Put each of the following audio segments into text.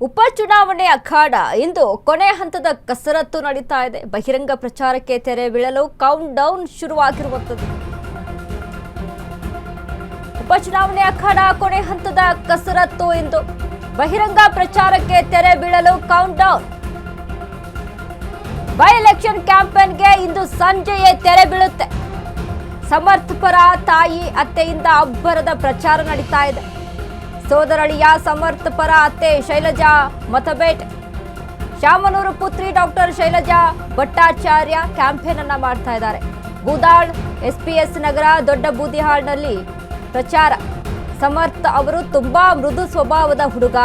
ಉಪಚುನಾವಣೆ ಅಖಾಡ ಇಂದು ಕೊನೆ ಹಂತದ ಕಸರತ್ತು ನಡೀತಾ ಇದೆ. ಬಹಿರಂಗ ಪ್ರಚಾರಕ್ಕೆ ತೆರೆ ಬೀಳಲು ಕೌಂಟ್ ಡೌನ್ ಶುರುವಾಗಿರುವಂತದ್ದು. ಉಪಚುನಾವಣೆ ಅಖಾಡ ಕೊನೆ ಹಂತದ ಕಸರತ್ತು ಇಂದು ಬಹಿರಂಗ ಪ್ರಚಾರಕ್ಕೆ ತೆರೆ ಬೀಳಲು ಕೌಂಟ್ ಡೌನ್. ಬೈ ಎಲೆಕ್ಷನ್ ಕ್ಯಾಂಪೇನ್ಗೆ ಇಂದು ಸಂಜೆಯೇ ತೆರೆ ಬೀಳುತ್ತೆ. ಸಮರ್ಥ ಪರ ತಾಯಿ ಅತ್ತೆಯಿಂದ ಅಬ್ಬರದ ಪ್ರಚಾರ ನಡೀತಾ ಇದೆ. ಸೋದರಳಿಯ ಸಮರ್ಥ ಪರ ಅತ್ತೆ ಶೈಲಜಾ ಮತಬೇಟೆ. ಶಾಮನೂರು ಪುತ್ರಿ ಡಾಕ್ಟರ್ ಶೈಲಜಾ ಭಟ್ಟಾಚಾರ್ಯ ಕ್ಯಾಂಪೇನ್ ಅನ್ನ ಮಾಡ್ತಾ ಇದ್ದಾರೆ. ಬೂದಾಳ್ ಎಸ್ಪಿಎಸ್ ನಗರ ದೊಡ್ಡ ಬೂದಿಹಾಳ್ನಲ್ಲಿ ಪ್ರಚಾರ. ಸಮರ್ಥ ಅವರು ತುಂಬಾ ಮೃದು ಸ್ವಭಾವದ ಹುಡುಗ.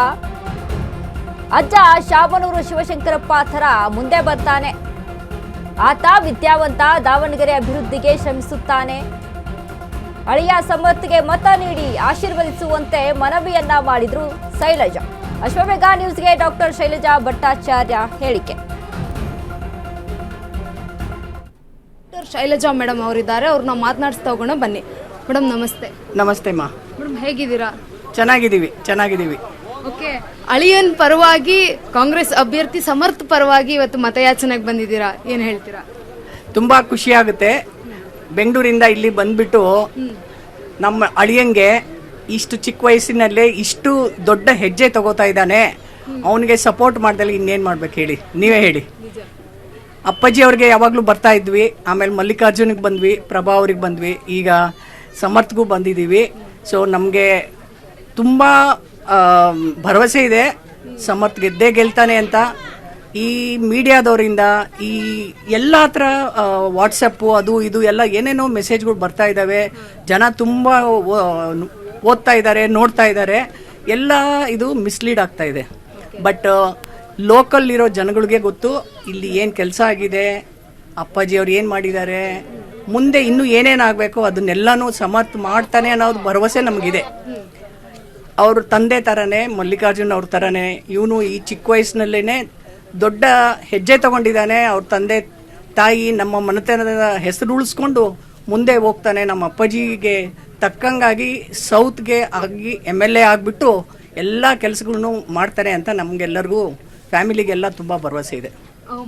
ಅಜ್ಜ ಶಾಮನೂರು ಶಿವಶಂಕರಪ್ಪ ಥರ ಮುಂದೆ ಬರ್ತಾನೆ. ಆತ ವಿದ್ಯಾವಂತ, ದಾವಣಗೆರೆ ಅಭಿವೃದ್ಧಿಗೆ ಶ್ರಮಿಸುತ್ತಾನೆ. ಅಳಿಯ ಸಮರ್ಥ್ಗೆ ಮತ ನೀಡಿ ಆಶೀರ್ವದಿಸುವಂತೆ ಮನವಿಯನ್ನ ಮಾಡಿದ್ರು ಶೈಲಜಾ. ಅಶ್ವಮೇಘ ನ್ಯೂಸ್ಗೆ ಡಾಕ್ಟರ್ ಶೈಲಜಾ ಭಟ್ಟಾಚಾರ್ಯ ಹೇಳಿಕೆ. ಡಾಕ್ಟರ್ ಶೈಲಜಾ ಮೇಡಮ್ ಅವರಿದ್ದಾರೆ, ಅವ್ರನ್ನ ಮಾತನಾಡಿಸ್ತಾ ಹೋಗೋಣ ಬನ್ನಿ. ಮೇಡಮ್ ನಮಸ್ತೆ. ನಮಸ್ತೆ ಮಾ. ಮೇಡಮ್ ಹೇಗಿದ್ದೀರಾ? ಚೆನ್ನಾಗಿದ್ದೀವಿ. ಓಕೆ, ಅಳಿಯನ್ ಪರವಾಗಿ ಕಾಂಗ್ರೆಸ್ ಅಭ್ಯರ್ಥಿ ಸಮರ್ಥ ಪರವಾಗಿ ಇವತ್ತು ಮತಯಾಚನೆಗೆ ಬಂದಿದ್ದೀರಾ, ಏನ್ ಹೇಳ್ತೀರಾ? ತುಂಬಾ ಖುಷಿ ಆಗುತ್ತೆ. ಬೆಂಗಳೂರಿಂದ ಇಲ್ಲಿ ಬಂದ್ಬಿಟ್ಟು ನಮ್ಮ ಅಳಿಯಂಗೆ ಇಷ್ಟು ಚಿಕ್ಕ ವಯಸ್ಸಿನಲ್ಲೇ ಇಷ್ಟು ದೊಡ್ಡ ಹೆಜ್ಜೆ ತಗೋತಾ ಇದ್ದಾನೆ. ಅವನಿಗೆ ಸಪೋರ್ಟ್ ಮಾಡ್ದಲ್ಲಿ ಇನ್ನೇನು ಮಾಡ್ಬೇಕು ಹೇಳಿ, ನೀವೇ ಹೇಳಿ. ಅಪ್ಪಾಜಿ ಅವ್ರಿಗೆ ಯಾವಾಗಲೂ ಬರ್ತಾ ಇದ್ವಿ, ಆಮೇಲೆ ಮಲ್ಲಿಕಾರ್ಜುನಿಗೆ ಬಂದ್ವಿ, ಪ್ರಭಾ ಅವ್ರಿಗೆ ಬಂದ್ವಿ, ಈಗ ಸಮರ್ಥ್ಗೂ ಬಂದಿದ್ದೀವಿ. ಸೊ ನಮಗೆ ತುಂಬ ಭರವಸೆ ಇದೆ ಸಮರ್ಥ್ ಗೆದ್ದೇ ಗೆಲ್ತಾನೆ ಅಂತ. ಈ ಮೀಡಿಯಾದವರಿಂದ ಈ ಎಲ್ಲ ಹತ್ರ ವಾಟ್ಸಪ್ಪು ಅದು ಇದು ಎಲ್ಲ ಏನೇನೋ ಮೆಸೇಜ್ಗಳು ಬರ್ತಾ ಇದ್ದಾವೆ. ಜನ ತುಂಬ ಓದ್ತಾ ಇದ್ದಾರೆ, ನೋಡ್ತಾ ಇದ್ದಾರೆ. ಎಲ್ಲ ಇದು ಮಿಸ್ಲೀಡ್ ಆಗ್ತಾ ಇದೆ. ಬಟ್ ಲೋಕಲ್ ಇರೋ ಜನಗಳಿಗೆ ಗೊತ್ತು ಇಲ್ಲಿ ಏನು ಕೆಲಸ ಆಗಿದೆ, ಅಪ್ಪಾಜಿ ಅವ್ರು ಏನು ಮಾಡಿದ್ದಾರೆ, ಮುಂದೆ ಇನ್ನೂ ಏನೇನಾಗಬೇಕು ಅದನ್ನೆಲ್ಲನೂ ಸಮರ್ಥ ಮಾಡ್ತಾನೆ ಅನ್ನೋದು ಭರವಸೆ ನಮಗಿದೆ. ಅವ್ರ ತಂದೆ ಥರನೇ, ಮಲ್ಲಿಕಾರ್ಜುನ್ ಅವ್ರ ಥರನೇ ಇವನು ಈ ಚಿಕ್ಕ ವಯಸ್ಸಿನಲ್ಲೇ ದೊಡ್ಡ ಹೆಜ್ಜೆ ತಗೊಂಡಿದ್ದಾನೆ. ಅವ್ರ ತಂದೆ ತಾಯಿ ನಮ್ಮ ಮನೆತನದ ಹೆಸರು ಉಳಿಸ್ಕೊಂಡು ಮುಂದೆ ಹೋಗ್ತಾನೆ. ನಮ್ಮ ಅಪ್ಪಾಜಿಗೆ ತಕ್ಕಂಗಾಗಿ ಸೌತ್ಗೆ ಆಗಿ MLA ಆಗಿಬಿಟ್ಟು ಎಲ್ಲ ಕೆಲಸಗಳನ್ನು ಮಾಡ್ತಾನೆ ಅಂತ ನಮಗೆಲ್ಲರಿಗೂ ಫ್ಯಾಮಿಲಿಗೆಲ್ಲ ತುಂಬ ಭರವಸೆ ಇದೆ.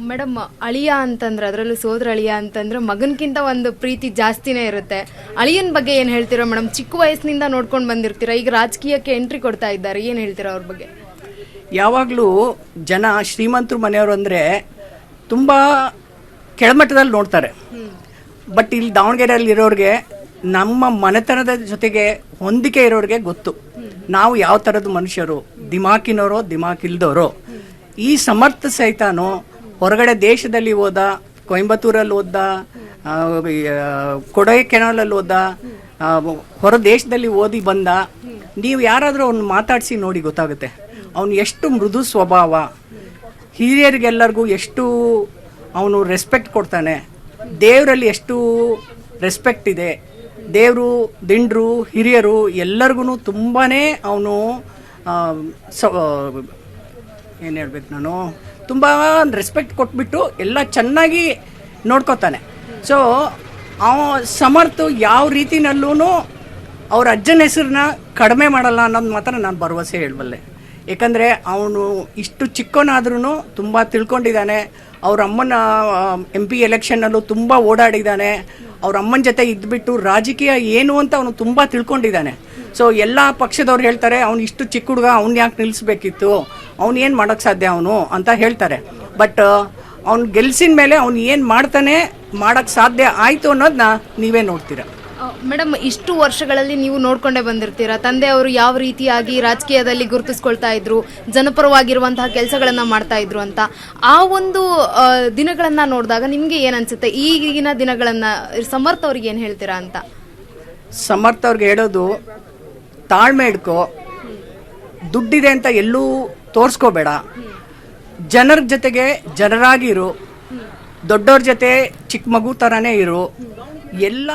ಮೇಡಮ್, ಅಳಿಯ ಅಂತಂದ್ರೆ, ಅದರಲ್ಲೂ ಸೋದರ ಅಳಿಯ ಅಂತಂದ್ರೆ ಮಗನ್ಕಿಂತ ಒಂದು ಪ್ರೀತಿ ಜಾಸ್ತಿನೇ ಇರುತ್ತೆ. ಅಳಿಯನ್ ಬಗ್ಗೆ ಏನು ಹೇಳ್ತೀರಾ ಮೇಡಮ್? ಚಿಕ್ಕ ವಯಸ್ಸಿನಿಂದ ನೋಡ್ಕೊಂಡು ಬಂದಿರ್ತೀರಾ, ಈಗ ರಾಜಕೀಯಕ್ಕೆ ಎಂಟ್ರಿ ಕೊಡ್ತಾ ಇದ್ದಾರೆ, ಏನು ಹೇಳ್ತೀರಾ ಅವ್ರ ಬಗ್ಗೆ? ಯಾವಾಗಲೂ ಜನ ಶ್ರೀಮಂತರು ಮನೆಯವರು ಅಂದರೆ ತುಂಬ ಕೆಳಮಟ್ಟದಲ್ಲಿ ನೋಡ್ತಾರೆ. ಬಟ್ ಇಲ್ಲಿ ದಾವಣಗೆರೆಯಲ್ಲಿ ಇರೋರಿಗೆ, ನಮ್ಮ ಮನೆತನದ ಜೊತೆಗೆ ಹೊಂದಿಕೆ ಇರೋರಿಗೆ ಗೊತ್ತು ನಾವು ಯಾವ ಥರದ ಮನುಷ್ಯರು, ದಿಮಾಕಿನವರು ದಿಮಾಕಿಲ್ದವರು. ಈ ಸಮರ್ಥ ಸಹಿತಾನು ಹೊರಗಡೆ ದೇಶದಲ್ಲಿ ಓದ, ಕೊಯಂಬತ್ತೂರಲ್ಲಿ ಓದ, ಕೊಡೈಕೆನಾಲಲ್ಲಿ ಓದ, ಹೊರ ದೇಶದಲ್ಲಿ ಓದಿ ಬಂದ. ನೀವು ಯಾರಾದರೂ ಅವ್ನು ಮಾತಾಡಿಸಿ ನೋಡಿ ಗೊತ್ತಾಗುತ್ತೆ ಅವನು ಎಷ್ಟು ಮೃದು ಸ್ವಭಾವ, ಹಿರಿಯರಿಗೆಲ್ಲರಿಗೂ ಎಷ್ಟು ಅವನು ರೆಸ್ಪೆಕ್ಟ್ ಕೊಡ್ತಾನೆ, ದೇವರಲ್ಲಿ ಎಷ್ಟು ರೆಸ್ಪೆಕ್ಟ್ ಇದೆ. ದೇವರು, ದಿಂಡ್ರು, ಹಿರಿಯರು ಎಲ್ಲರಿಗೂ ತುಂಬಾ ಅವನು ಏನು ಹೇಳ್ಬೇಕು, ನಾನು ತುಂಬ ರೆಸ್ಪೆಕ್ಟ್ ಕೊಟ್ಬಿಟ್ಟು ಎಲ್ಲ ಚೆನ್ನಾಗಿ ನೋಡ್ಕೋತಾನೆ. ಸೊ ಸಮರ್ಥ ಯಾವ ರೀತಿನಲ್ಲೂ ಅವ್ರ ಅಜ್ಜನ ಹೆಸರನ್ನ ಕಡಿಮೆ ಮಾಡಲ್ಲ ಅನ್ನೋದು ಮಾತ್ರ ನಾನು ಭರವಸೆ ಹೇಳಬಲ್ಲೆ. ಏಕೆಂದರೆ ಅವನು ಇಷ್ಟು ಚಿಕ್ಕವನಾದ್ರೂ ತುಂಬ ತಿಳ್ಕೊಂಡಿದ್ದಾನೆ. ಅವ್ರ ಅಮ್ಮನ MP ಎಲೆಕ್ಷನ್ನಲ್ಲೂ ತುಂಬ ಓಡಾಡಿದ್ದಾನೆ. ಅವ್ರ ಅಮ್ಮನ ಜೊತೆ ಇದ್ಬಿಟ್ಟು ರಾಜಕೀಯ ಏನು ಅಂತ ಅವನು ತುಂಬ ತಿಳ್ಕೊಂಡಿದ್ದಾನೆ. ಸೊ ಎಲ್ಲ ಪಕ್ಷದವ್ರು ಹೇಳ್ತಾರೆ ಅವ್ನು ಇಷ್ಟು ಚಿಕ್ಕ ಹುಡುಗ, ಅವ್ನು ಯಾಕೆ ನಿಲ್ಲಿಸ್ಬೇಕಿತ್ತು, ಅವ್ನು ಏನು ಮಾಡೋಕ್ಕೆ ಸಾಧ್ಯ ಅವನು ಅಂತ ಹೇಳ್ತಾರೆ. ಬಟ್ ಅವ್ನು ಗೆಲ್ಸಿನ ಮೇಲೆ ಅವ್ನು ಏನು ಮಾಡ್ತಾನೆ, ಮಾಡೋಕ್ಕೆ ಸಾಧ್ಯ ಆಯಿತು ಅನ್ನೋದನ್ನ ನೀವೇ ನೋಡ್ತೀರಾ. ಮೇಡಮ್, ಇಷ್ಟು ವರ್ಷಗಳಲ್ಲಿ ನೀವು ನೋಡ್ಕೊಂಡೇ ಬಂದಿರ್ತೀರಾ, ತಂದೆಯವರು ಯಾವ ರೀತಿಯಾಗಿ ರಾಜಕೀಯದಲ್ಲಿ ಗುರುತಿಸ್ಕೊಳ್ತಾ ಇದ್ರು, ಜನಪರವಾಗಿರುವಂತಹ ಕೆಲಸಗಳನ್ನ ಮಾಡ್ತಾ ಇದ್ರು ಅಂತ. ಆ ಒಂದು ದಿನಗಳನ್ನ ನೋಡಿದಾಗ ನಿಮ್ಗೆ ಏನ್ ಅನ್ಸುತ್ತೆ? ಈಗಿನ ದಿನಗಳನ್ನ ಸಮರ್ಥ ಅವ್ರಿಗೆ ಏನ್ ಹೇಳ್ತೀರಾ ಅಂತ? ಸಮರ್ಥ ಅವ್ರಿಗೆ ಹೇಳೋದು, ತಾಳ್ಮೆ ಇಡ್ಕೋ, ದುಡ್ಡಿದೆ ಅಂತ ಎಲ್ಲೂ ತೋರಿಸ್ಕೋಬೇಡ, ಜನರ ಜೊತೆಗೆ ಜನರಾಗಿರು, ದೊಡ್ಡವ್ರ ಜೊತೆ ಚಿಕ್ಕ ಮಗು ಥರನೇ ಇರು, ಎಲ್ಲ